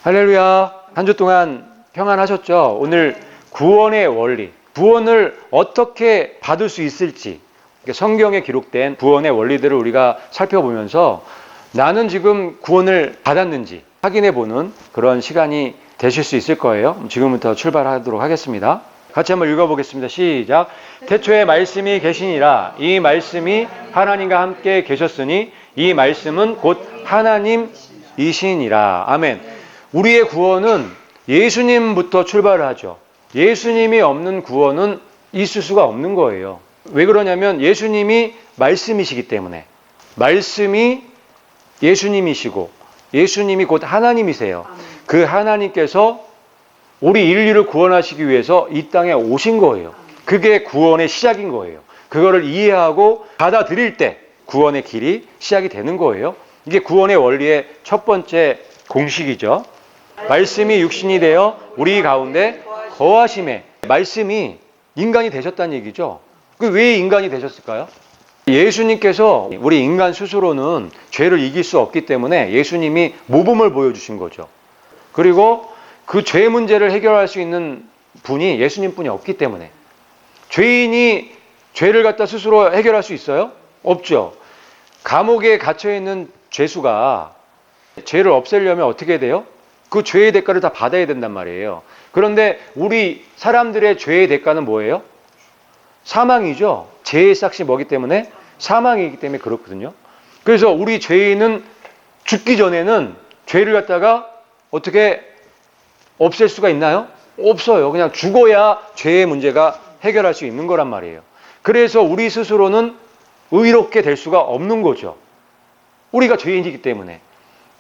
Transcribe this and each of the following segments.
할렐루야. 한 주 동안 평안하셨죠? 오늘 구원의 원리, 구원을 어떻게 받을 수 있을지, 성경에 기록된 구원의 원리들을 우리가 살펴보면서 나는 지금 구원을 받았는지 확인해보는 그런 시간이 되실 수 있을 거예요. 지금부터 출발하도록 하겠습니다. 같이 한번 읽어보겠습니다. 시작. 태초에 말씀이 계시니라. 이 말씀이 하나님과 함께 계셨으니 이 말씀은 곧 하나님이시니라. 아멘. 우리의 구원은 예수님부터 출발을 하죠. 예수님이 없는 구원은 있을 수가 없는 거예요. 왜 그러냐면 예수님이 말씀이시기 때문에. 말씀이 예수님이시고 예수님이 곧 하나님이세요. 그 하나님께서 우리 인류를 구원하시기 위해서 이 땅에 오신 거예요. 그게 구원의 시작인 거예요. 그거를 이해하고 받아들일 때 구원의 길이 시작이 되는 거예요. 이게 구원의 원리의 첫 번째 공식이죠. 말씀이 육신이 되어 우리 가운데 거하심에, 말씀이 인간이 되셨다는 얘기죠. 왜 인간이 되셨을까요? 예수님께서 우리 인간 스스로는 죄를 이길 수 없기 때문에 예수님이 모범을 보여주신 거죠. 그리고 그 죄 문제를 해결할 수 있는 분이 예수님뿐이 없기 때문에. 죄인이 죄를 갖다 스스로 해결할 수 있어요? 없죠. 감옥에 갇혀있는 죄수가 죄를 없애려면 어떻게 돼요? 그 죄의 대가를 다 받아야 된단 말이에요. 그런데 우리 사람들의 죄의 대가는 뭐예요? 사망이죠. 죄의 싹이 뭐기 때문에? 사망이기 때문에 그렇거든요. 그래서 우리 죄인은 죽기 전에는 죄를 갖다가 어떻게 없앨 수가 있나요? 없어요. 그냥 죽어야 죄의 문제가 해결할 수 있는 거란 말이에요. 그래서 우리 스스로는 의롭게 될 수가 없는 거죠. 우리가 죄인이기 때문에.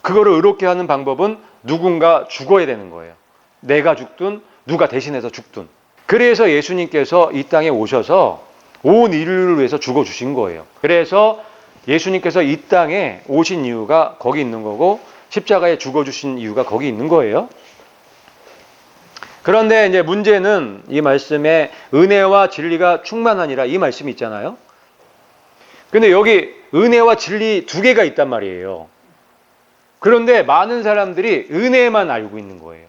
그거를 의롭게 하는 방법은 누군가 죽어야 되는 거예요. 내가 죽든 누가 대신해서 죽든. 그래서 예수님께서 이 땅에 오셔서 온 인류를 위해서 죽어주신 거예요. 그래서 예수님께서 이 땅에 오신 이유가 거기 있는 거고 십자가에 죽어주신 이유가 거기 있는 거예요. 그런데 이제 문제는 이 말씀에 은혜와 진리가 충만하니라 이 말씀이 있잖아요. 근데 여기 은혜와 진리 두 개가 있단 말이에요. 그런데 많은 사람들이 은혜만 알고 있는 거예요.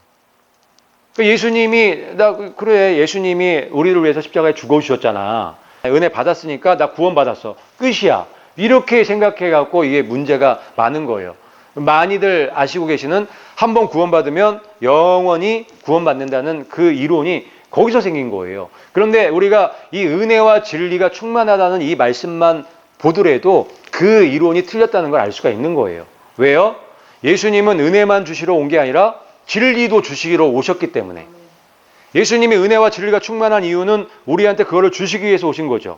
예수님이 예수님이 우리를 위해서 십자가에 죽어주셨잖아. 은혜 받았으니까 나 구원 받았어. 끝이야. 이렇게 생각해 갖고 이게 문제가 많은 거예요. 많이들 아시고 계시는 한번 구원받으면 영원히 구원받는다는 그 이론이 거기서 생긴 거예요. 그런데 우리가 이 은혜와 진리가 충만하다는 이 말씀만 보더라도 그 이론이 틀렸다는 걸 알 수가 있는 거예요. 왜요? 예수님은 은혜만 주시러 온 게 아니라 진리도 주시러 오셨기 때문에. 예수님이 은혜와 진리가 충만한 이유는 우리한테 그거를 주시기 위해서 오신 거죠.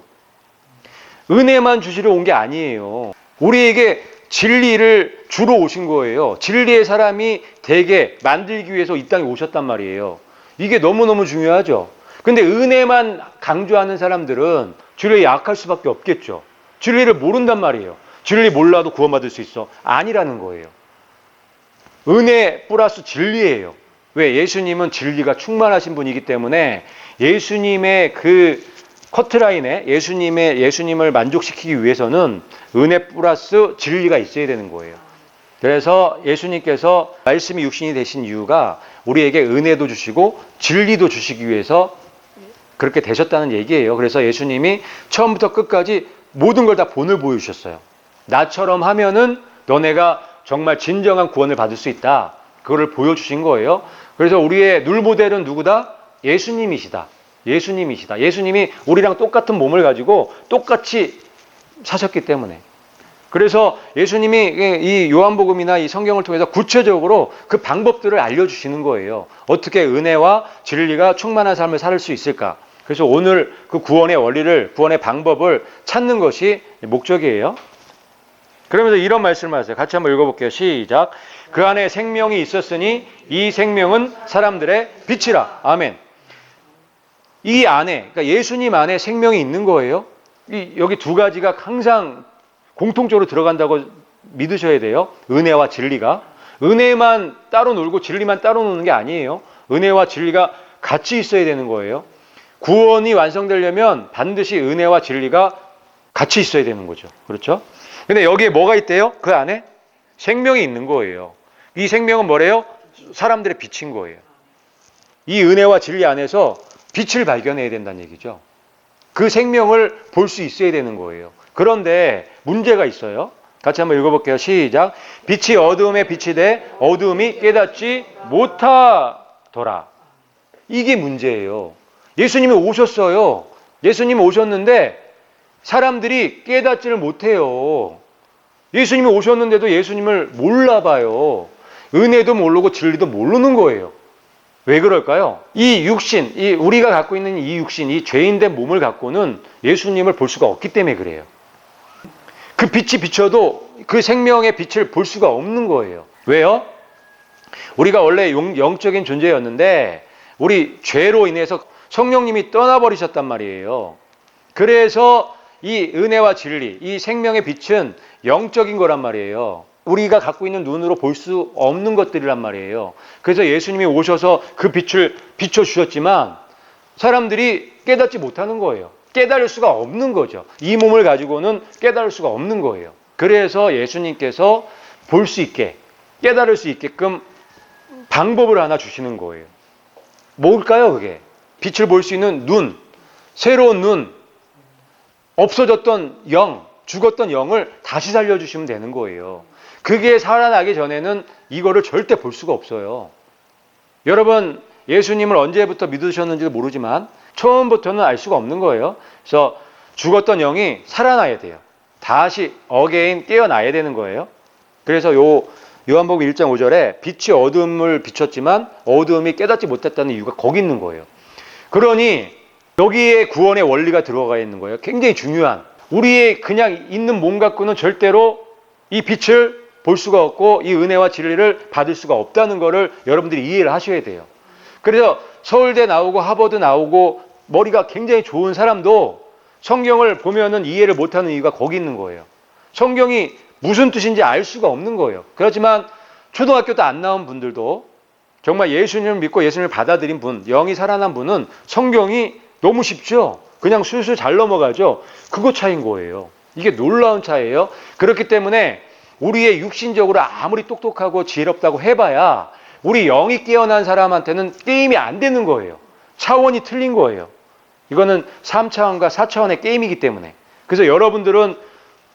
은혜만 주시러 온 게 아니에요. 우리에게 진리를 주러 오신 거예요. 진리의 사람이 되게 만들기 위해서 이 땅에 오셨단 말이에요. 이게 너무너무 중요하죠. 근데 은혜만 강조하는 사람들은 진리에 약할 수밖에 없겠죠. 진리를 모른단 말이에요. 진리 몰라도 구원받을 수 있어. 아니라는 거예요. 은혜 플러스 진리예요. 왜? 예수님은 진리가 충만하신 분이기 때문에 예수님의 그 커트라인에 예수님을 만족시키기 위해서는 은혜 플러스 진리가 있어야 되는 거예요. 그래서 예수님께서 말씀이 육신이 되신 이유가 우리에게 은혜도 주시고 진리도 주시기 위해서 그렇게 되셨다는 얘기예요. 그래서 예수님이 처음부터 끝까지 모든 걸 다 본을 보여주셨어요. 나처럼 하면은 너네가 정말 진정한 구원을 받을 수 있다. 그거를 보여주신 거예요. 그래서 우리의 룰모델은 누구다? 예수님이시다. 예수님이 우리랑 똑같은 몸을 가지고 똑같이 사셨기 때문에. 그래서 예수님이 이 요한복음이나 이 성경을 통해서 구체적으로 그 방법들을 알려주시는 거예요. 어떻게 은혜와 진리가 충만한 삶을 살 수 있을까? 그래서 오늘 그 구원의 원리를, 구원의 방법을 찾는 것이 목적이에요. 그러면서 이런 말씀을 하세요. 같이 한번 읽어볼게요. 시작. 그 안에 생명이 있었으니 이 생명은 사람들의 빛이라. 아멘. 이 안에, 그러니까 예수님 안에 생명이 있는 거예요. 여기 두 가지가 항상 공통적으로 들어간다고 믿으셔야 돼요. 은혜와 진리가. 은혜만 따로 놀고 진리만 따로 노는 게 아니에요. 은혜와 진리가 같이 있어야 되는 거예요. 구원이 완성되려면 반드시 은혜와 진리가 같이 있어야 되는 거죠. 그렇죠? 근데 여기에 뭐가 있대요? 그 안에 생명이 있는 거예요. 이 생명은 뭐래요? 사람들의 빛인 거예요. 이 은혜와 진리 안에서 빛을 발견해야 된다는 얘기죠. 그 생명을 볼 수 있어야 되는 거예요. 그런데 문제가 있어요. 같이 한번 읽어볼게요. 시작. 빛이 어두움에 빛이 돼 어두움이 깨닫지 못하더라. 이게 문제예요. 예수님이 오셨어요. 예수님이 오셨는데 사람들이 깨닫지를 못해요. 예수님이 오셨는데도 예수님을 몰라봐요. 은혜도 모르고 진리도 모르는 거예요. 왜 그럴까요? 이 육신, 우리가 갖고 있는 이 육신, 이 죄인된 몸을 갖고는 예수님을 볼 수가 없기 때문에 그래요. 그 빛이 비춰도 그 생명의 빛을 볼 수가 없는 거예요. 왜요? 우리가 원래 영적인 존재였는데 우리 죄로 인해서 성령님이 떠나버리셨단 말이에요. 그래서 이 은혜와 진리, 이 생명의 빛은 영적인 거란 말이에요. 우리가 갖고 있는 눈으로 볼 수 없는 것들이란 말이에요. 그래서 예수님이 오셔서 그 빛을 비춰주셨지만 사람들이 깨닫지 못하는 거예요. 깨달을 수가 없는 거죠. 이 몸을 가지고는 깨달을 수가 없는 거예요. 그래서 예수님께서 볼 수 있게, 깨달을 수 있게끔 방법을 하나 주시는 거예요. 뭘까요, 그게? 빛을 볼 수 있는 눈, 새로운 눈, 없어졌던 영, 죽었던 영을 다시 살려주시면 되는 거예요. 그게 살아나기 전에는 이거를 절대 볼 수가 없어요. 여러분, 예수님을 언제부터 믿으셨는지도 모르지만 처음부터는 알 수가 없는 거예요. 그래서 죽었던 영이 살아나야 돼요. 다시 어게인 깨어나야 되는 거예요. 그래서 요한복음 1장 5절에 빛이 어둠을 비췄지만 어둠이 깨닫지 못했다는 이유가 거기 있는 거예요. 그러니 여기에 구원의 원리가 들어가 있는 거예요. 굉장히 중요한. 우리의 그냥 있는 몸 갖고는 절대로 이 빛을 볼 수가 없고 이 은혜와 진리를 받을 수가 없다는 거를 여러분들이 이해를 하셔야 돼요. 그래서 서울대 나오고 하버드 나오고 머리가 굉장히 좋은 사람도 성경을 보면은 이해를 못하는 이유가 거기 있는 거예요. 성경이 무슨 뜻인지 알 수가 없는 거예요. 그렇지만 초등학교도 안 나온 분들도 정말 예수님을 믿고 예수님을 받아들인 분, 영이 살아난 분은 성경이 너무 쉽죠. 그냥 술술 잘 넘어가죠. 그거 차이인 거예요. 이게 놀라운 차이예요. 그렇기 때문에 우리의 육신적으로 아무리 똑똑하고 지혜롭다고 해봐야 우리 영이 깨어난 사람한테는 게임이 안 되는 거예요. 차원이 틀린 거예요. 이거는 3차원과 4차원의 게임이기 때문에. 그래서 여러분들은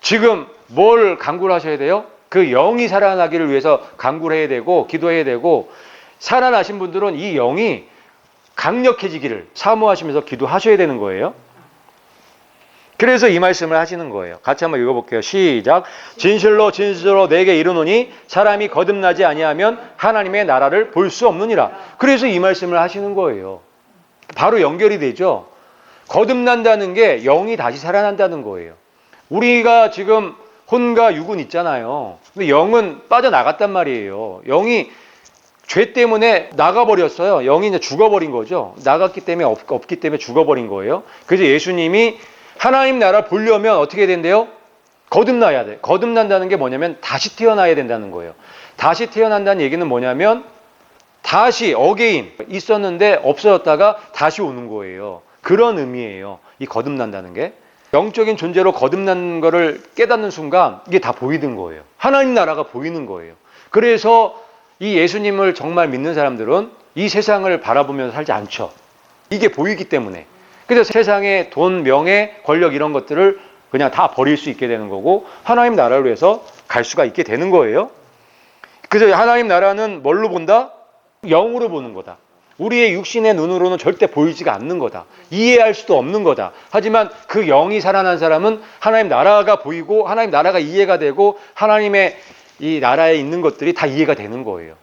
지금 뭘 간구를 하셔야 돼요? 그 영이 살아나기를 위해서 간구를 해야 되고 기도해야 되고, 살아나신 분들은 이 영이 강력해지기를 사모하시면서 기도하셔야 되는 거예요. 그래서 이 말씀을 하시는 거예요. 같이 한번 읽어볼게요. 시작. 진실로 진실로 내게 이르노니 사람이 거듭나지 아니하면 하나님의 나라를 볼 수 없느니라. 그래서 이 말씀을 하시는 거예요. 바로 연결이 되죠. 거듭난다는 게 영이 다시 살아난다는 거예요. 우리가 지금 혼과 육은 있잖아요. 근데 영은 빠져나갔단 말이에요. 영이 죄 때문에 나가버렸어요. 영이 이제 죽어버린 거죠. 나갔기 때문에 없기 때문에 죽어버린 거예요. 그래서 예수님이 하나님 나라를 보려면 어떻게 된대요? 거듭나야 돼. 거듭난다는 게 뭐냐면 다시 태어나야 된다는 거예요. 다시 태어난다는 얘기는 뭐냐면 다시 어게인 있었는데 없어졌다가 다시 오는 거예요. 그런 의미예요. 이 거듭난다는 게. 영적인 존재로 거듭난 거를 깨닫는 순간 이게 다 보이는 거예요. 하나님 나라가 보이는 거예요. 그래서 이 예수님을 정말 믿는 사람들은 이 세상을 바라보면서 살지 않죠. 이게 보이기 때문에. 그래서 세상의 돈, 명예, 권력 이런 것들을 그냥 다 버릴 수 있게 되는 거고 하나님 나라를 위해서 갈 수가 있게 되는 거예요. 그래서 하나님 나라는 뭘로 본다? 영으로 보는 거다. 우리의 육신의 눈으로는 절대 보이지가 않는 거다. 이해할 수도 없는 거다. 하지만 그 영이 살아난 사람은 하나님 나라가 보이고 하나님 나라가 이해가 되고 하나님의 이 나라에 있는 것들이 다 이해가 되는 거예요.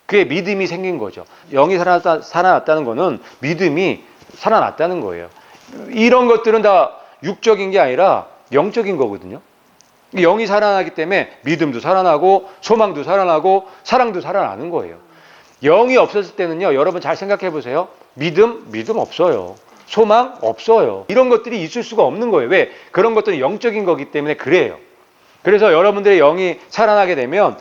그게 믿음이 생긴 거죠. 영이 살아났다는 거는 믿음이 살아났다는 거예요. 이런 것들은 다 육적인 게 아니라 영적인 거거든요. 영이 살아나기 때문에 믿음도 살아나고 소망도 살아나고 사랑도 살아나는 거예요. 영이 없었을 때는요, 여러분 잘 생각해 보세요. 믿음 없어요. 소망 없어요. 이런 것들이 있을 수가 없는 거예요. 왜? 그런 것들은 영적인 거기 때문에 그래요. 그래서 여러분들의 영이 살아나게 되면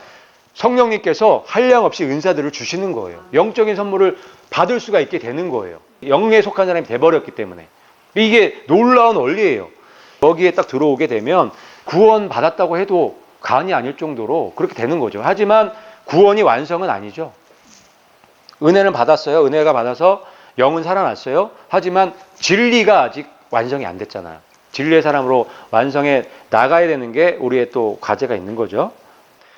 성령님께서 한량없이 은사들을 주시는 거예요. 영적인 선물을 받을 수가 있게 되는 거예요. 영에 속한 사람이 돼버렸기 때문에. 이게 놀라운 원리예요. 여기에 딱 들어오게 되면 구원 받았다고 해도 과언이 아닐 정도로 그렇게 되는 거죠. 하지만 구원이 완성은 아니죠. 은혜는 받았어요. 은혜가 받아서 영은 살아났어요. 하지만 진리가 아직 완성이 안 됐잖아요. 진리의 사람으로 완성해 나가야 되는 게 우리의 또 과제가 있는 거죠.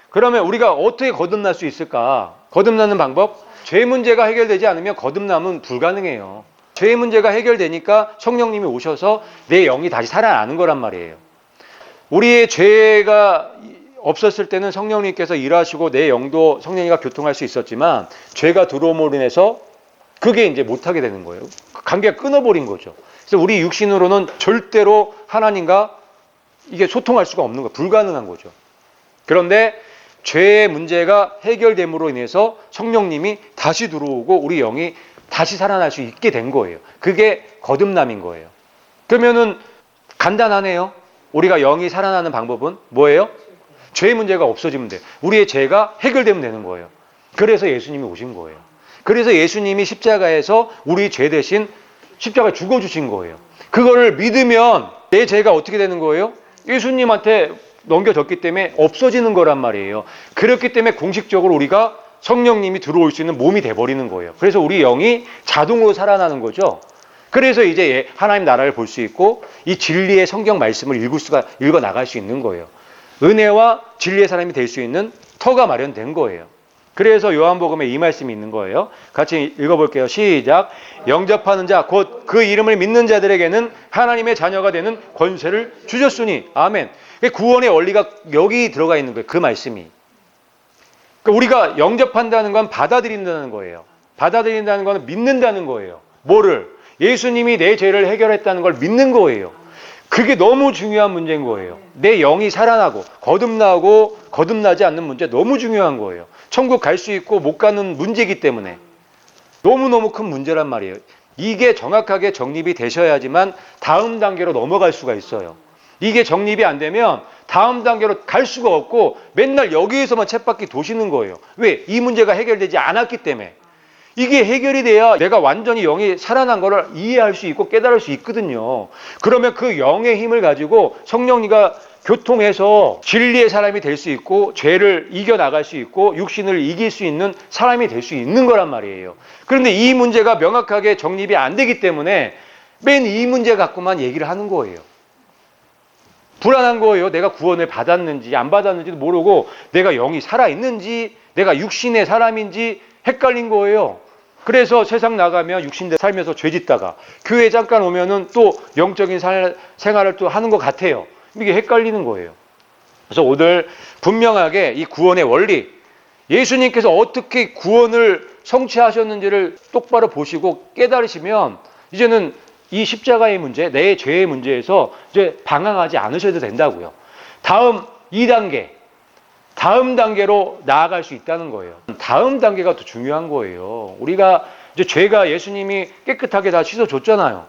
그러면 우리가 어떻게 거듭날 수 있을까? 거듭나는 방법? 죄 문제가 해결되지 않으면 거듭남은 불가능해요. 죄 문제가 해결되니까 성령님이 오셔서 내 영이 다시 살아나는 거란 말이에요. 우리의 죄가 없었을 때는 성령님께서 일하시고 내 영도 성령님과 교통할 수 있었지만 죄가 들어옴으로 인해서 그게 이제 못하게 되는 거예요. 관계가 끊어버린 거죠. 그래서 우리 육신으로는 절대로 하나님과 이게 소통할 수가 없는 거예요. 불가능한 거죠. 그런데 죄의 문제가 해결됨으로 인해서 성령님이 다시 들어오고 우리 영이 다시 살아날 수 있게 된 거예요. 그게 거듭남인 거예요. 그러면은 간단하네요. 우리가 영이 살아나는 방법은 뭐예요? 죄의 문제가 없어지면 돼요. 우리의 죄가 해결되면 되는 거예요. 그래서 예수님이 오신 거예요. 그래서 예수님이 십자가에서 우리 죄 대신 십자가에 죽어주신 거예요. 그거를 믿으면 내 죄가 어떻게 되는 거예요? 예수님한테 넘겨졌기 때문에 없어지는 거란 말이에요. 그렇기 때문에 공식적으로 우리가 성령님이 들어올 수 있는 몸이 돼버리는 거예요. 그래서 우리 영이 자동으로 살아나는 거죠. 그래서 이제 하나님 나라를 볼 수 있고 이 진리의 성경 말씀을 읽어 나갈 수 있는 거예요. 은혜와 진리의 사람이 될 수 있는 터가 마련된 거예요. 그래서 요한복음에 이 말씀이 있는 거예요. 같이 읽어볼게요. 시작. 영접하는 자, 곧 그 이름을 믿는 자들에게는 하나님의 자녀가 되는 권세를 주셨으니. 아멘. 구원의 원리가 여기 들어가 있는 거예요. 그 말씀이. 그러니까 우리가 영접한다는 건 받아들인다는 거예요. 받아들인다는 건 믿는다는 거예요. 뭐를? 예수님이 내 죄를 해결했다는 걸 믿는 거예요. 그게 너무 중요한 문제인 거예요. 내 영이 살아나고 거듭나고 거듭나지 않는 문제 너무 중요한 거예요. 천국 갈 수 있고 못 가는 문제이기 때문에 너무너무 큰 문제란 말이에요. 이게 정확하게 정립이 되셔야지만 다음 단계로 넘어갈 수가 있어요. 이게 정립이 안 되면 다음 단계로 갈 수가 없고 맨날 여기에서만 쳇바퀴 도시는 거예요. 왜? 이 문제가 해결되지 않았기 때문에. 이게 해결이 돼야 내가 완전히 영이 살아난 거를 이해할 수 있고 깨달을 수 있거든요. 그러면 그 영의 힘을 가지고 성령님과 교통해서 진리의 사람이 될 수 있고 죄를 이겨나갈 수 있고 육신을 이길 수 있는 사람이 될 수 있는 거란 말이에요. 그런데 이 문제가 명확하게 정립이 안 되기 때문에 맨 이 문제 갖고만 얘기를 하는 거예요. 불안한 거예요. 내가 구원을 받았는지 안 받았는지도 모르고 내가 영이 살아있는지 내가 육신의 사람인지 헷갈린 거예요. 그래서 세상 나가면 육신대 살면서 죄 짓다가 교회 잠깐 오면은 또 영적인 생활을 또 하는 것 같아요. 이게 헷갈리는 거예요. 그래서 오늘 분명하게 이 구원의 원리, 예수님께서 어떻게 구원을 성취하셨는지를 똑바로 보시고 깨달으시면 이제는 이 십자가의 문제, 내 죄의 문제에서 이제 방황하지 않으셔도 된다고요. 다음 2단계, 다음 단계로 나아갈 수 있다는 거예요. 다음 단계가 더 중요한 거예요. 우리가 이제 죄가 예수님이 깨끗하게 다 씻어줬잖아요.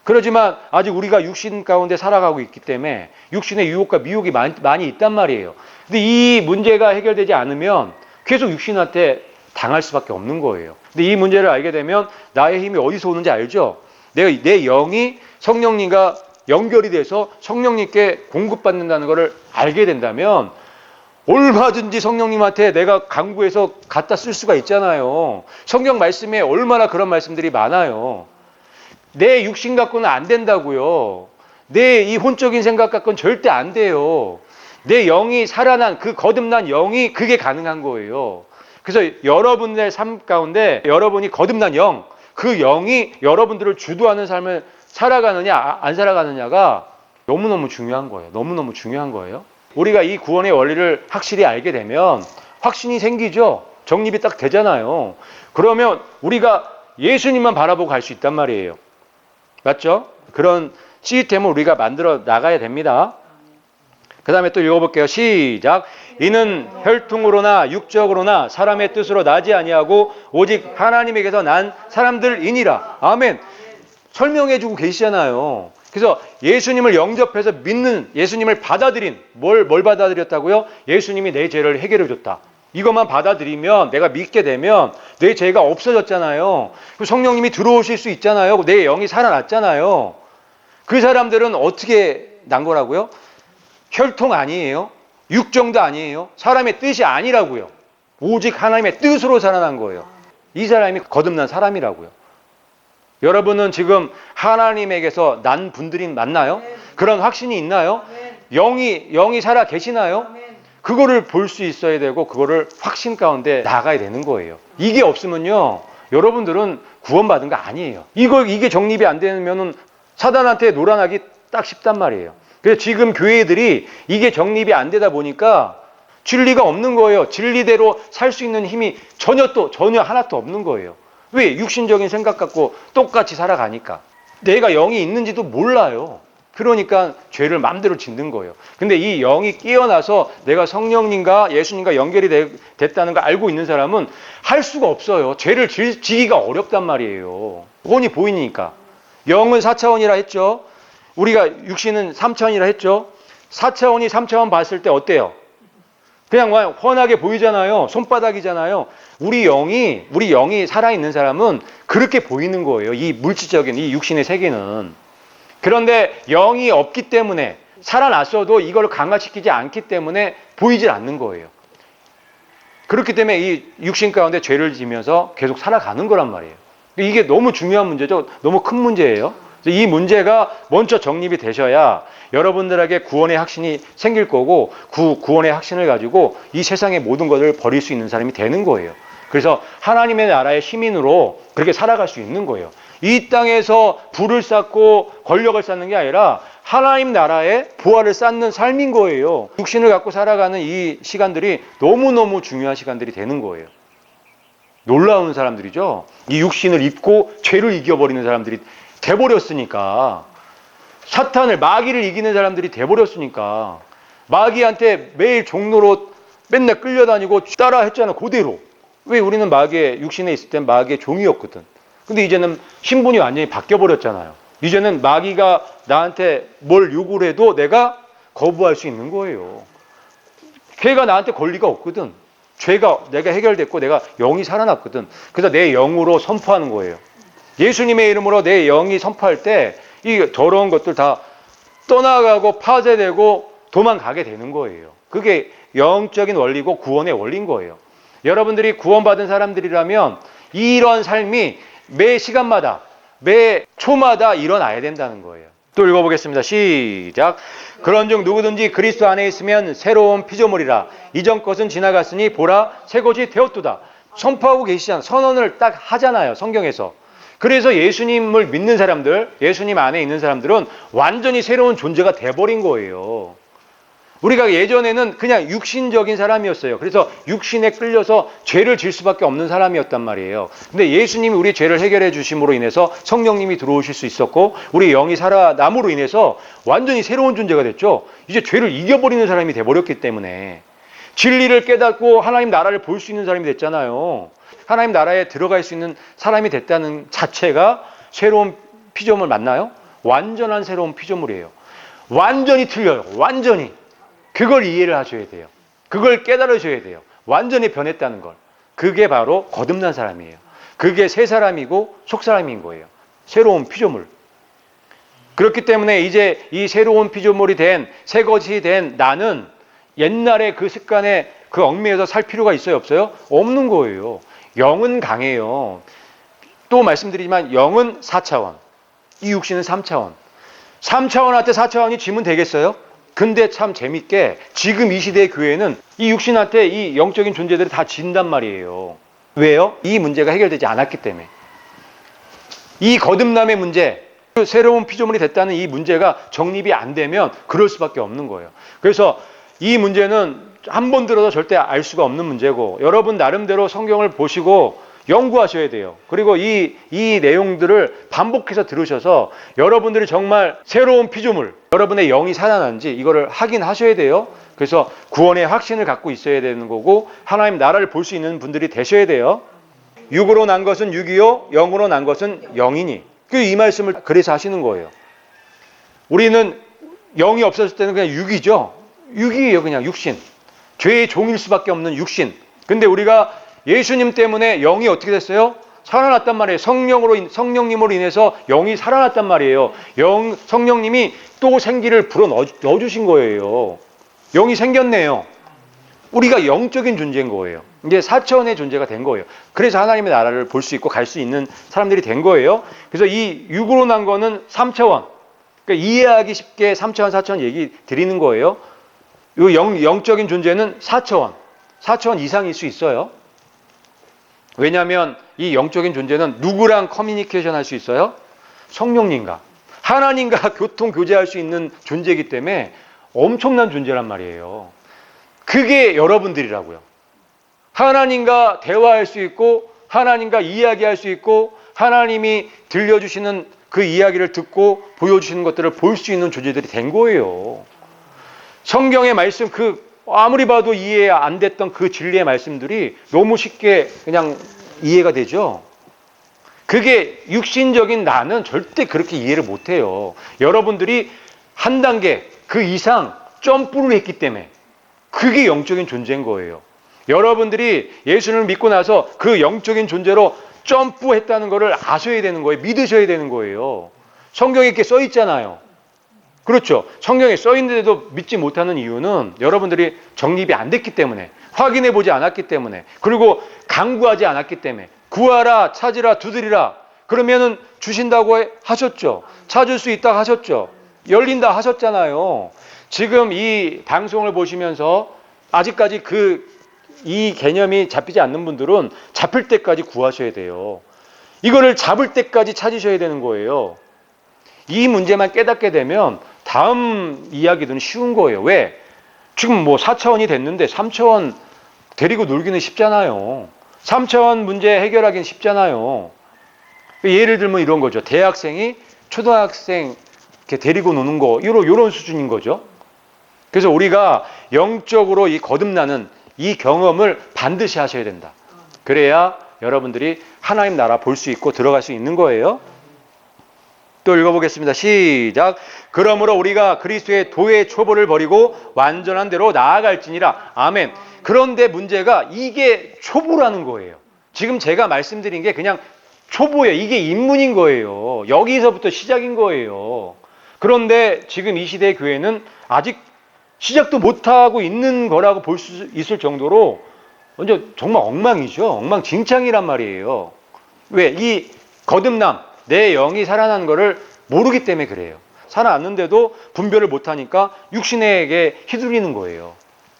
그렇지만 아직 우리가 육신 가운데 살아가고 있기 때문에 육신의 유혹과 미혹이 많이 있단 말이에요. 근데 이 문제가 해결되지 않으면 계속 육신한테 당할 수밖에 없는 거예요. 근데 이 문제를 알게 되면 나의 힘이 어디서 오는지 알죠? 내 영이 성령님과 연결이 돼서 성령님께 공급받는다는 것을 알게 된다면 얼마든지 성령님한테 내가 간구해서 갖다 쓸 수가 있잖아요. 성경 말씀에 얼마나 그런 말씀들이 많아요. 내 육신 갖고는 안 된다고요. 내 이 혼적인 생각 갖고는 절대 안 돼요. 내 영이 살아난 그 거듭난 영이 그게 가능한 거예요. 그래서 여러분의 삶 가운데 여러분이 거듭난 영, 그 영이 여러분들을 주도하는 삶을 살아가느냐 안 살아가느냐가 너무너무 중요한 거예요. 너무너무 중요한 거예요. 우리가 이 구원의 원리를 확실히 알게 되면 확신이 생기죠. 정립이 딱 되잖아요. 그러면 우리가 예수님만 바라보고 갈 수 있단 말이에요. 맞죠? 그런 시스템을 우리가 만들어 나가야 됩니다. 그 다음에 또 읽어볼게요. 시작. 이는 혈통으로나 육적으로나 사람의 뜻으로 나지 아니하고 오직 하나님에게서 난 사람들이니라. 아멘. 설명해주고 계시잖아요. 그래서 예수님을 영접해서 믿는, 예수님을 받아들인, 뭘 받아들였다고요? 예수님이 내 죄를 해결해줬다. 이것만 받아들이면, 내가 믿게 되면 내 죄가 없어졌잖아요. 성령님이 들어오실 수 있잖아요. 내 영이 살아났잖아요. 그 사람들은 어떻게 난 거라고요? 혈통 아니에요. 육정도 아니에요. 사람의 뜻이 아니라고요. 오직 하나님의 뜻으로 살아난 거예요. 이 사람이 거듭난 사람이라고요. 여러분은 지금 하나님에게서 난 분들이 맞나요? 그런 확신이 있나요? 영이 살아 계시나요? 그거를 볼 수 있어야 되고 그거를 확신 가운데 나가야 되는 거예요. 이게 없으면요, 여러분들은 구원받은 거 아니에요. 이게 정립이 안 되면은 사단한테 놀아나기 딱 쉽단 말이에요. 그래서 지금 교회들이 이게 정립이 안 되다 보니까 진리가 없는 거예요. 진리대로 살 수 있는 힘이 전혀 하나도 없는 거예요. 왜? 육신적인 생각 갖고 똑같이 살아가니까. 내가 영이 있는지도 몰라요. 그러니까 죄를 마음대로 짓는 거예요. 근데 이 영이 깨어나서 내가 성령님과 예수님과 연결이 됐다는 걸 알고 있는 사람은 할 수가 없어요. 죄를 지기가 어렵단 말이에요. 뻔히 보이니까. 영은 4차원이라 했죠. 우리가 육신은 3차원이라 했죠. 4차원이 3차원 봤을 때 어때요? 그냥 훤하게 보이잖아요. 손바닥이잖아요. 우리 영이 살아있는 사람은 그렇게 보이는 거예요. 이 물질적인 이 육신의 세계는. 그런데 영이 없기 때문에 살아났어도 이걸 강화시키지 않기 때문에 보이질 않는 거예요. 그렇기 때문에 이 육신 가운데 죄를 지면서 계속 살아가는 거란 말이에요. 이게 너무 중요한 문제죠. 너무 큰 문제예요. 이 문제가 먼저 정립이 되셔야 여러분들에게 구원의 확신이 생길 거고 구원의 확신을 가지고 이 세상의 모든 것을 버릴 수 있는 사람이 되는 거예요. 그래서 하나님의 나라의 시민으로 그렇게 살아갈 수 있는 거예요. 이 땅에서 부를 쌓고 권력을 쌓는 게 아니라 하나님 나라의 보화를 쌓는 삶인 거예요. 육신을 갖고 살아가는 이 시간들이 너무너무 중요한 시간들이 되는 거예요. 놀라운 사람들이죠. 이 육신을 입고 죄를 이겨버리는 사람들이 돼버렸으니까. 마귀를 이기는 사람들이 돼버렸으니까. 마귀한테 매일 종로로 맨날 끌려다니고 따라 했잖아, 그대로. 왜? 우리는 육신에 있을 땐 마귀의 종이었거든. 근데 이제는 신분이 완전히 바뀌어버렸잖아요. 이제는 마귀가 나한테 뭘 요구를 해도 내가 거부할 수 있는 거예요. 걔가 나한테 권리가 없거든. 죄가 내가 해결됐고 내가 영이 살아났거든. 그래서 내 영으로 선포하는 거예요. 예수님의 이름으로 내 영이 선포할 때 이 더러운 것들 다 떠나가고 파쇄되고 도망가게 되는 거예요. 그게 영적인 원리고 구원의 원리인 거예요. 여러분들이 구원받은 사람들이라면 이런 삶이 매 시간마다 매 초마다 일어나야 된다는 거예요. 또 읽어보겠습니다. 시작. 그런즉 누구든지 그리스도 안에 있으면 새로운 피조물이라. 이전 것은 지나갔으니 보라 새 것이 되었도다. 선포하고 계시잖아요. 선언을 딱 하잖아요. 성경에서. 그래서 예수님을 믿는 사람들, 예수님 안에 있는 사람들은 완전히 새로운 존재가 돼버린 거예요. 우리가 예전에는 그냥 육신적인 사람이었어요. 그래서 육신에 끌려서 죄를 질 수밖에 없는 사람이었단 말이에요. 근데 예수님이 우리 죄를 해결해 주심으로 인해서 성령님이 들어오실 수 있었고 우리 영이 살아남으로 인해서 완전히 새로운 존재가 됐죠. 이제 죄를 이겨버리는 사람이 돼버렸기 때문에 진리를 깨닫고 하나님 나라를 볼 수 있는 사람이 됐잖아요. 하나님 나라에 들어갈 수 있는 사람이 됐다는 자체가 새로운 피조물 맞나요? 완전한 새로운 피조물이에요. 완전히 틀려요. 완전히. 그걸 이해를 하셔야 돼요. 그걸 깨달으셔야 돼요. 완전히 변했다는 걸. 그게 바로 거듭난 사람이에요. 그게 새 사람이고 속 사람인 거예요. 새로운 피조물. 그렇기 때문에 이제 이 새로운 피조물이 된 새 것이 된 나는 옛날에 그 습관에 그 얽매여서 살 필요가 있어요? 없어요? 없는 거예요. 영은 강해요. 또 말씀드리지만 영은 4차원, 이 육신은 3차원. 3차원한테 4차원이 지면 되겠어요? 근데 참 재밌게 지금 이 시대의 교회는 이 육신한테 이 영적인 존재들이 다 진단 말이에요. 왜요? 이 문제가 해결되지 않았기 때문에. 이 거듭남의 문제, 새로운 피조물이 됐다는 이 문제가 정립이 안 되면 그럴 수밖에 없는 거예요. 그래서 이 문제는 한 번 들어도 절대 알 수가 없는 문제고 여러분 나름대로 성경을 보시고 연구하셔야 돼요. 그리고 이 내용들을 반복해서 들으셔서 여러분들이 정말 새로운 피조물, 여러분의 영이 살아난지 이거를 확인하셔야 돼요. 그래서 구원의 확신을 갖고 있어야 되는 거고 하나님 나라를 볼 수 있는 분들이 되셔야 돼요. 육으로 난 것은 육이요, 영으로 난 것은 영이니. 이 말씀을 그래서 하시는 거예요. 우리는 영이 없었을 때는 그냥 육이죠. 육이에요. 그냥 육신. 죄의 종일 수밖에 없는 육신. 근데 우리가 예수님 때문에 영이 어떻게 됐어요? 살아났단 말이에요. 성령님으로 인해서 영이 살아났단 말이에요. 성령님이 또 생기를 불어 넣어주신 거예요. 영이 생겼네요. 우리가 영적인 존재인 거예요. 이제 4차원의 존재가 된 거예요. 그래서 하나님의 나라를 볼 수 있고 갈 수 있는 사람들이 된 거예요. 그래서 이 육으로 난 거는 3차원. 그러니까 이해하기 쉽게 3차원, 4차원 얘기 드리는 거예요. 이 영적인 존재는 4차원. 4차원 이상일 수 있어요. 왜냐하면 이 영적인 존재는 누구랑 커뮤니케이션 할 수 있어요? 성령님과 하나님과 교통 교제할 수 있는 존재이기 때문에 엄청난 존재란 말이에요. 그게 여러분들이라고요. 하나님과 대화할 수 있고 하나님과 이야기할 수 있고 하나님이 들려주시는 그 이야기를 듣고 보여주시는 것들을 볼 수 있는 존재들이 된 거예요. 성경의 말씀 아무리 봐도 이해 안 됐던 그 진리의 말씀들이 너무 쉽게 그냥 이해가 되죠. 그게 육신적인 나는 절대 그렇게 이해를 못해요. 여러분들이 한 단계 그 이상 점프를 했기 때문에 그게 영적인 존재인 거예요. 여러분들이 예수를 믿고 나서 그 영적인 존재로 점프했다는 것을 아셔야 되는 거예요. 믿으셔야 되는 거예요. 성경에 이렇게 써 있잖아요. 그렇죠. 성경에 써 있는데도 믿지 못하는 이유는 여러분들이 정립이 안 됐기 때문에, 확인해 보지 않았기 때문에, 그리고 강구하지 않았기 때문에, 구하라, 찾으라, 두드리라. 그러면은 주신다고 하셨죠. 찾을 수 있다 하셨죠. 열린다 하셨잖아요. 지금 이 방송을 보시면서 아직까지 이 개념이 잡히지 않는 분들은 잡힐 때까지 구하셔야 돼요. 이거를 잡을 때까지 찾으셔야 되는 거예요. 이 문제만 깨닫게 되면 다음 이야기들은 쉬운 거예요. 왜? 지금 4차원이 됐는데 3차원 데리고 놀기는 쉽잖아요. 3차원 문제 해결하기는 쉽잖아요. 예를 들면 이런 거죠. 대학생이 초등학생 이렇게 데리고 노는 거, 이런 수준인 거죠. 그래서 우리가 영적으로 이 거듭나는 이 경험을 반드시 하셔야 된다. 그래야 여러분들이 하나님 나라 볼 수 있고 들어갈 수 있는 거예요. 또 읽어보겠습니다. 시작. 그러므로 우리가 그리스도의 도의 초보를 버리고 완전한 대로 나아갈지니라. 아멘. 그런데 문제가 이게 초보라는 거예요. 지금 제가 말씀드린 게 그냥 초보예요. 이게 입문인 거예요. 여기서부터 시작인 거예요. 그런데 지금 이 시대의 교회는 아직 시작도 못하고 있는 거라고 볼 수 있을 정도로 먼저 정말 엉망이죠. 엉망진창이란 말이에요. 왜? 이 거듭남, 내 영이 살아난 거를 모르기 때문에 그래요. 살아났는데도 분별을 못하니까 육신에게 휘둘리는 거예요.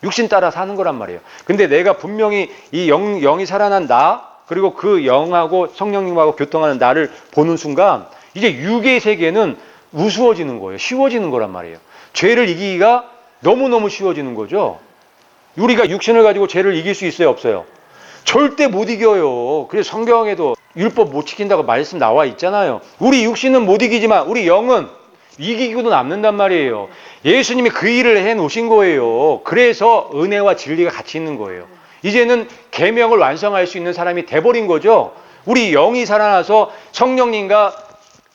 육신 따라 사는 거란 말이에요. 근데 내가 분명히 이 영이 살아난 나, 그리고 그 영하고 성령님하고 교통하는 나를 보는 순간 이제 육의 세계는 우스워지는 거예요. 쉬워지는 거란 말이에요. 죄를 이기기가 너무너무 쉬워지는 거죠. 우리가 육신을 가지고 죄를 이길 수 있어요, 없어요? 절대 못 이겨요. 그래서 성경에도 율법 못 지킨다고 말씀 나와 있잖아요. 우리 육신은 못 이기지만 우리 영은 이기고도 남는단 말이에요. 예수님이 그 일을 해놓으신 거예요. 그래서 은혜와 진리가 같이 있는 거예요. 이제는 계명을 완성할 수 있는 사람이 돼버린 거죠. 우리 영이 살아나서 성령님과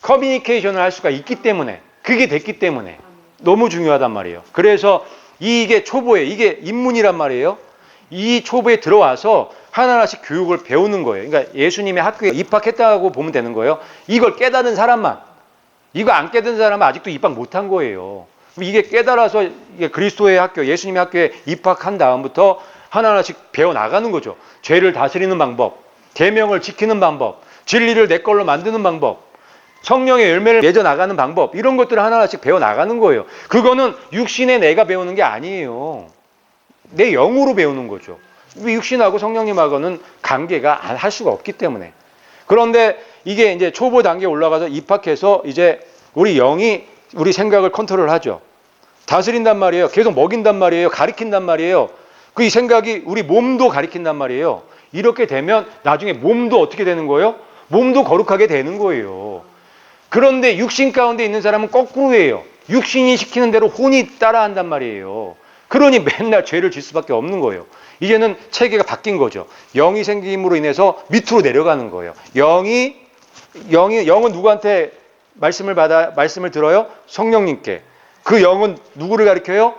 커뮤니케이션을 할 수가 있기 때문에, 그게 됐기 때문에 너무 중요하단 말이에요. 그래서 이게 초보에, 이게 입문이란 말이에요. 이 초보에 들어와서 하나하나씩 교육을 배우는 거예요. 그러니까 예수님의 학교에 입학했다고 보면 되는 거예요. 이걸 깨달은 사람만, 이거 안 깨달은 사람은 아직도 입학 못한 거예요. 이게 깨달아서 이게 그리스도의 학교, 예수님의 학교에 입학한 다음부터 하나하나씩 배워나가는 거죠. 죄를 다스리는 방법, 계명을 지키는 방법, 진리를 내 걸로 만드는 방법, 성령의 열매를 맺어나가는 방법, 이런 것들을 하나하나씩 배워나가는 거예요. 그거는 육신의 내가 배우는 게 아니에요. 내 영으로 배우는 거죠. 육신하고 성령님하고는 관계가 할 수가 없기 때문에. 그런데 이게 이제 초보 단계에 올라가서 입학해서 이제 우리 영이 우리 생각을 컨트롤하죠. 다스린단 말이에요. 계속 먹인단 말이에요. 가리킨단 말이에요. 그 이 생각이 우리 몸도 가리킨단 말이에요. 이렇게 되면 나중에 몸도 어떻게 되는 거예요? 몸도 거룩하게 되는 거예요. 그런데 육신 가운데 있는 사람은 거꾸로예요. 육신이 시키는 대로 혼이 따라한단 말이에요. 그러니 맨날 죄를 질 수밖에 없는 거예요. 이제는 체계가 바뀐 거죠. 영이 생김으로 인해서 밑으로 내려가는 거예요. 영은 누구한테 말씀을 들어요? 성령님께. 그 영은 누구를 가리켜요?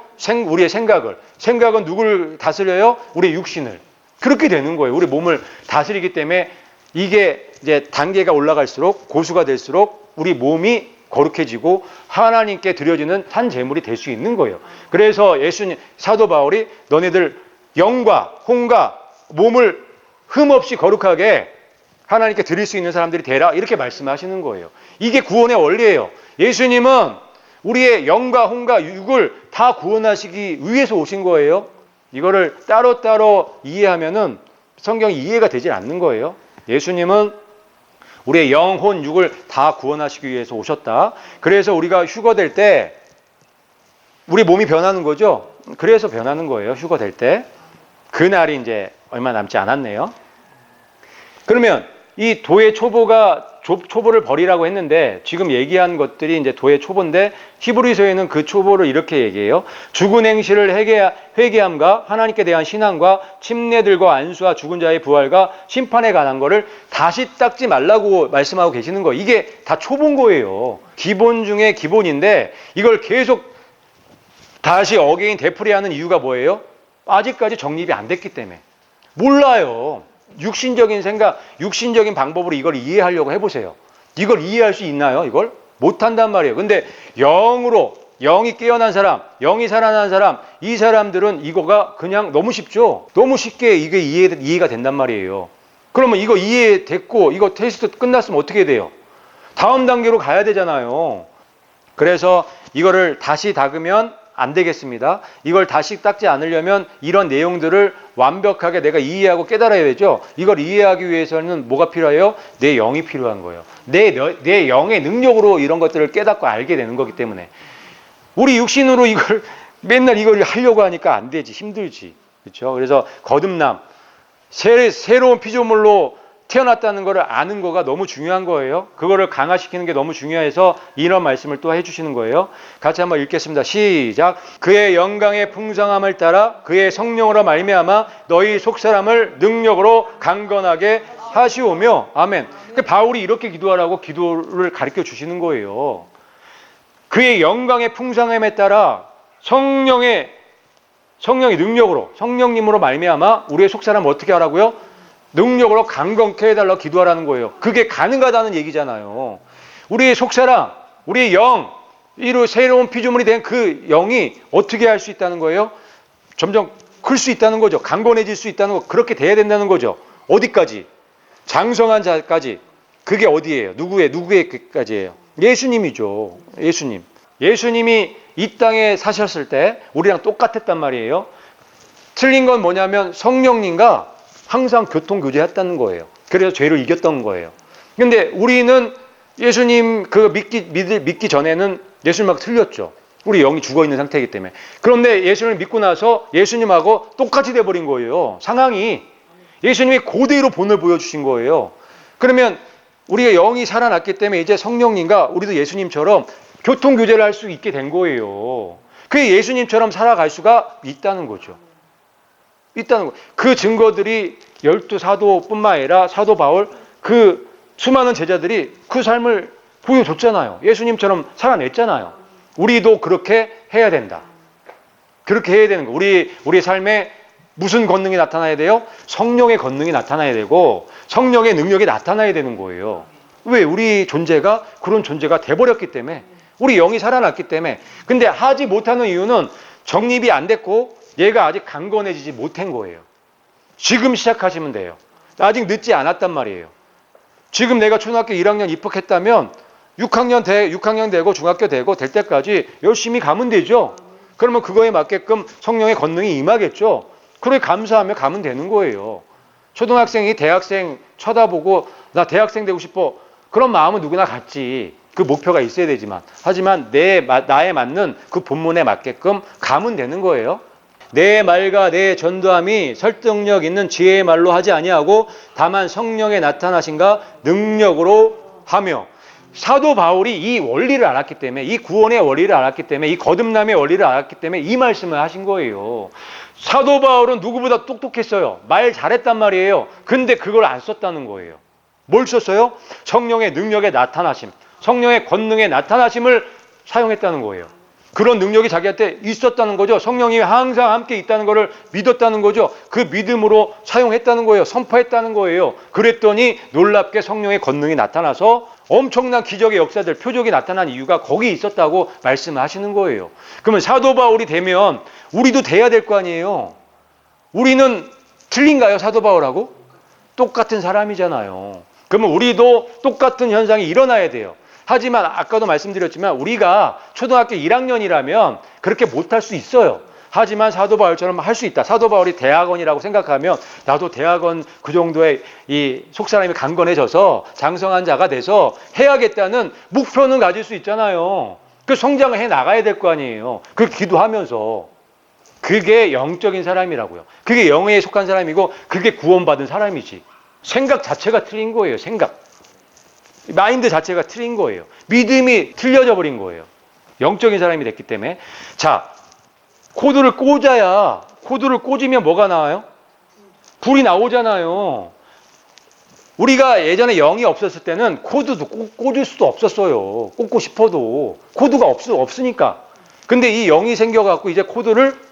우리의 생각은 누구를 다스려요? 우리의 육신을. 그렇게 되는 거예요. 우리 몸을 다스리기 때문에 이게 이제 단계가 올라갈수록, 고수가 될수록 우리 몸이 거룩해지고 하나님께 드려지는 한 제물이 될 수 있는 거예요. 그래서 사도 바울이 너네들 영과 혼과 몸을 흠없이 거룩하게 하나님께 드릴 수 있는 사람들이 되라, 이렇게 말씀하시는 거예요. 이게 구원의 원리예요. 예수님은 우리의 영과 혼과 육을 다 구원하시기 위해서 오신 거예요. 이거를 따로따로 이해하면은 성경이 이해가 되질 않는 거예요. 예수님은 우리의 영, 혼, 육을 다 구원하시기 위해서 오셨다. 그래서 우리가 휴거될 때 우리 몸이 변하는 거죠. 그래서 변하는 거예요. 휴거될 때. 그날이 이제 얼마 남지 않았네요. 그러면 이 도의 초보를 버리라고 했는데 지금 얘기한 것들이 이제 도의 초보인데 히브리서에는 그 초보를 이렇게 얘기해요. 죽은 행실을 회개함과 하나님께 대한 신앙과 침례들과 안수와 죽은 자의 부활과 심판에 관한 거를 다시 닦지 말라고 말씀하고 계시는 거예요. 이게 다 초보인 거예요. 기본 중에 기본인데 이걸 계속 다시 어게인 되풀이하는 이유가 뭐예요? 아직까지 정립이 안 됐기 때문에. 몰라요. 육신적인 생각, 육신적인 방법으로 이걸 이해하려고 해보세요. 이걸 이해할 수 있나요? 이걸? 못한단 말이에요. 근데 영이 깨어난 사람, 영이 살아난 사람, 이 사람들은 이거가 그냥 너무 쉽죠? 너무 쉽게 이게 이해가 된단 말이에요. 그러면 이거 이해됐고, 이거 테스트 끝났으면 어떻게 돼요? 다음 단계로 가야 되잖아요. 그래서 이거를 다시 닦으면 안 되겠습니다. 이걸 다시 닦지 않으려면 이런 내용들을 완벽하게 내가 이해하고 깨달아야 되죠. 이걸 이해하기 위해서는 뭐가 필요해요? 내 영이 필요한 거예요. 내 영의 능력으로 이런 것들을 깨닫고 알게 되는 거기 때문에. 우리 육신으로 맨날 이걸 하려고 하니까 안 되지. 힘들지. 그렇죠? 그래서 거듭남, 새로운 피조물로 태어났다는 것을 아는 거가 너무 중요한 거예요. 그거를 강화시키는 게 너무 중요해서 이런 말씀을 또 해주시는 거예요. 같이 한번 읽겠습니다. 시작. 그의 영광의 풍성함을 따라 그의 성령으로 말미암아 너희 속사람을 능력으로 강건하게 하시오며. 아멘. 바울이 이렇게 기도하라고 기도를 가르쳐 주시는 거예요. 그의 영광의 풍성함에 따라 성령의 능력으로, 성령님으로 말미암아 우리의 속사람을 어떻게 하라고요? 능력으로 강건케 해달라고 기도하라는 거예요. 그게 가능하다는 얘기잖아요. 우리의 속사람, 우리의 영, 이로 새로운 피조물이 된 그 영이 어떻게 할 수 있다는 거예요? 점점 클 수 있다는 거죠. 강건해질 수 있다는 거. 그렇게 돼야 된다는 거죠. 어디까지? 장성한 자까지. 그게 어디예요? 누구에게까지예요? 예수님이죠. 예수님이 이 땅에 사셨을 때 우리랑 똑같았단 말이에요. 틀린 건 뭐냐면 성령님과 항상 교통교제했다는 거예요. 그래서 죄를 이겼던 거예요. 근데 우리는 예수님 믿기 전에는 예수님하고 틀렸죠. 우리 영이 죽어있는 상태이기 때문에. 그런데 예수님을 믿고 나서 예수님하고 똑같이 돼버린 거예요. 상황이. 예수님이 그대로 본을 보여주신 거예요. 그러면 우리가 영이 살아났기 때문에 이제 성령님과 우리도 예수님처럼 교통교제를 할 수 있게 된 거예요. 그게 예수님처럼 살아갈 수가 있다는 거죠. 그 증거들이 12사도뿐만 아니라 사도 바울 그 수많은 제자들이 그 삶을 보여줬잖아요. 예수님처럼 살아냈잖아요. 우리도 그렇게 해야 된다. 그렇게 해야 되는 거. 우리 삶에 무슨 권능이 나타나야 돼요? 성령의 권능이 나타나야 되고 성령의 능력이 나타나야 되는 거예요. 왜? 우리 존재가 그런 존재가 돼버렸기 때문에, 우리 영이 살아났기 때문에. 근데 하지 못하는 이유는 정립이 안 됐고 얘가 아직 강건해지지 못한 거예요. 지금 시작하시면 돼요. 아직 늦지 않았단 말이에요. 지금 내가 초등학교 1학년 입학했다면 6학년 되고 중학교 되고 될 때까지 열심히 가면 되죠. 그러면 그거에 맞게끔 성령의 권능이 임하겠죠. 그렇게 감사하며 가면 되는 거예요. 초등학생이 대학생 쳐다보고 나 대학생 되고 싶어. 그런 마음은 누구나 갖지. 그 목표가 있어야 되지만. 하지만 나에 맞는 그 본문에 맞게끔 가면 되는 거예요. 내 말과 내 전도함이 설득력 있는 지혜의 말로 하지 아니하고 다만 성령의 나타나심과 능력으로 하며. 사도 바울이 이 원리를 알았기 때문에, 이 구원의 원리를 알았기 때문에, 이 거듭남의 원리를 알았기 때문에 이 말씀을 하신 거예요. 사도 바울은 누구보다 똑똑했어요. 말 잘했단 말이에요. 근데 그걸 안 썼다는 거예요. 뭘 썼어요? 성령의 능력의 나타나심, 성령의 권능의 나타나심을 사용했다는 거예요. 그런 능력이 자기한테 있었다는 거죠. 성령이 항상 함께 있다는 것을 믿었다는 거죠. 그 믿음으로 사용했다는 거예요. 선포했다는 거예요. 그랬더니 놀랍게 성령의 권능이 나타나서 엄청난 기적의 역사들, 표적이 나타난 이유가 거기 있었다고 말씀하시는 거예요. 그러면 사도 바울이 되면 우리도 돼야 될 거 아니에요. 우리는 틀린가요? 사도 바울하고? 똑같은 사람이잖아요. 그러면 우리도 똑같은 현상이 일어나야 돼요. 하지만 아까도 말씀드렸지만 우리가 초등학교 1학년이라면 그렇게 못할 수 있어요. 하지만 사도 바울처럼 할 수 있다. 사도 바울이 대학원이라고 생각하면 나도 대학원 그 정도의 이 속사람이 강건해져서 장성한 자가 돼서 해야겠다는 목표는 가질 수 있잖아요. 그 성장을 해 나가야 될 거 아니에요. 그 기도하면서. 그게 영적인 사람이라고요. 그게 영에 속한 사람이고 그게 구원받은 사람이지. 생각 자체가 틀린 거예요. 생각. 마인드 자체가 틀린 거예요. 믿음이 틀려져 버린 거예요. 영적인 사람이 됐기 때문에. 자, 코드를 꽂으면 뭐가 나와요? 불이 나오잖아요. 우리가 예전에 영이 없었을 때는 코드도 꽂을 수도 없었어요. 꽂고 싶어도. 코드가 없으니까. 근데 이 영이 생겨갖고 이제 코드를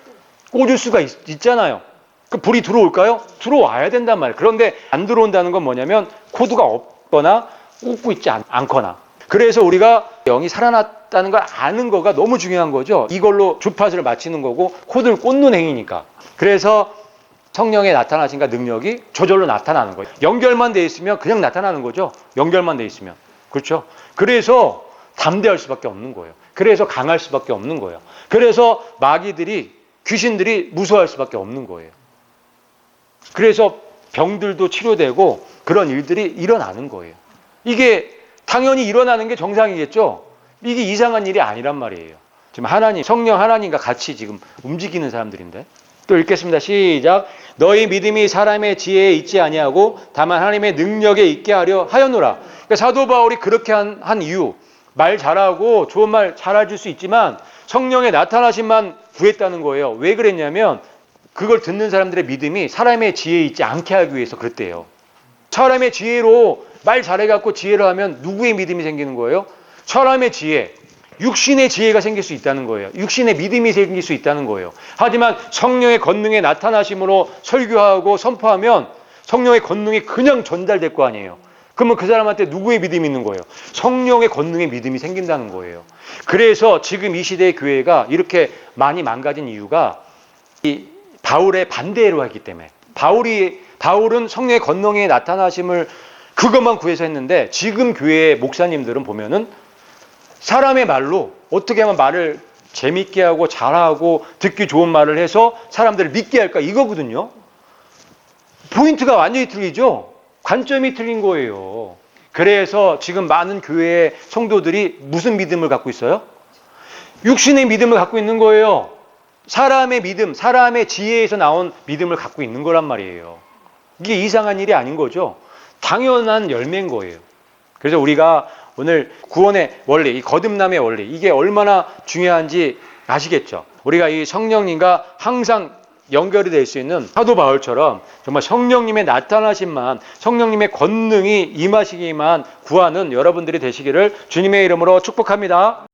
꽂을 수가 있잖아요. 그 불이 들어올까요? 들어와야 된단 말이에요. 그런데 안 들어온다는 건 뭐냐면 코드가 없거나 꽂고 있지 않거나. 그래서 우리가 영이 살아났다는 걸 아는 거가 너무 중요한 거죠. 이걸로 주파수를 맞추는 거고 코드를 꽂는 행위니까. 그래서 성령의 나타나신가 능력이 저절로 나타나는 거예요. 연결만 돼 있으면 그냥 나타나는 거죠. 연결만 돼 있으면. 그렇죠? 그래서 담대할 수밖에 없는 거예요. 그래서 강할 수밖에 없는 거예요. 그래서 귀신들이 무서워할 수밖에 없는 거예요. 그래서 병들도 치료되고 그런 일들이 일어나는 거예요. 이게 당연히 일어나는 게 정상이겠죠. 이게 이상한 일이 아니란 말이에요. 지금 성령 하나님과 같이 지금 움직이는 사람들인데. 또 읽겠습니다. 시작. 너희 믿음이 사람의 지혜에 있지 아니하고 다만 하나님의 능력에 있게 하려 하였노라. 그러니까 사도 바울이 그렇게 한 이유, 말 잘하고 좋은 말 잘해줄 수 있지만 성령의 나타나심만 구했다는 거예요. 왜 그랬냐면 그걸 듣는 사람들의 믿음이 사람의 지혜에 있지 않게 하기 위해서 그랬대요. 사람의 지혜로 말 잘해갖고 지혜를 하면 누구의 믿음이 생기는 거예요? 사람의 지혜, 육신의 지혜가 생길 수 있다는 거예요. 육신의 믿음이 생길 수 있다는 거예요. 하지만 성령의 권능의 나타나심으로 설교하고 선포하면 성령의 권능이 그냥 전달될 거 아니에요. 그러면 그 사람한테 누구의 믿음이 있는 거예요? 성령의 권능의 믿음이 생긴다는 거예요. 그래서 지금 이 시대의 교회가 이렇게 많이 망가진 이유가 이 바울의 반대로 했기 때문에. 바울은 성령의 권능의 나타나심을 그것만 구해서 했는데 지금 교회의 목사님들은 보면은 사람의 말로 어떻게 하면 말을 재밌게 하고 잘하고 듣기 좋은 말을 해서 사람들을 믿게 할까 이거거든요. 포인트가 완전히 틀리죠. 관점이 틀린 거예요. 그래서 지금 많은 교회의 성도들이 무슨 믿음을 갖고 있어요? 육신의 믿음을 갖고 있는 거예요. 사람의 믿음, 사람의 지혜에서 나온 믿음을 갖고 있는 거란 말이에요. 이게 이상한 일이 아닌 거죠. 당연한 열매인 거예요. 그래서 우리가 오늘 구원의 원리, 이 거듭남의 원리, 이게 얼마나 중요한지 아시겠죠? 우리가 이 성령님과 항상 연결이 될 수 있는 사도 바울처럼 정말 성령님의 나타나심만, 성령님의 권능이 임하시기만 구하는 여러분들이 되시기를 주님의 이름으로 축복합니다.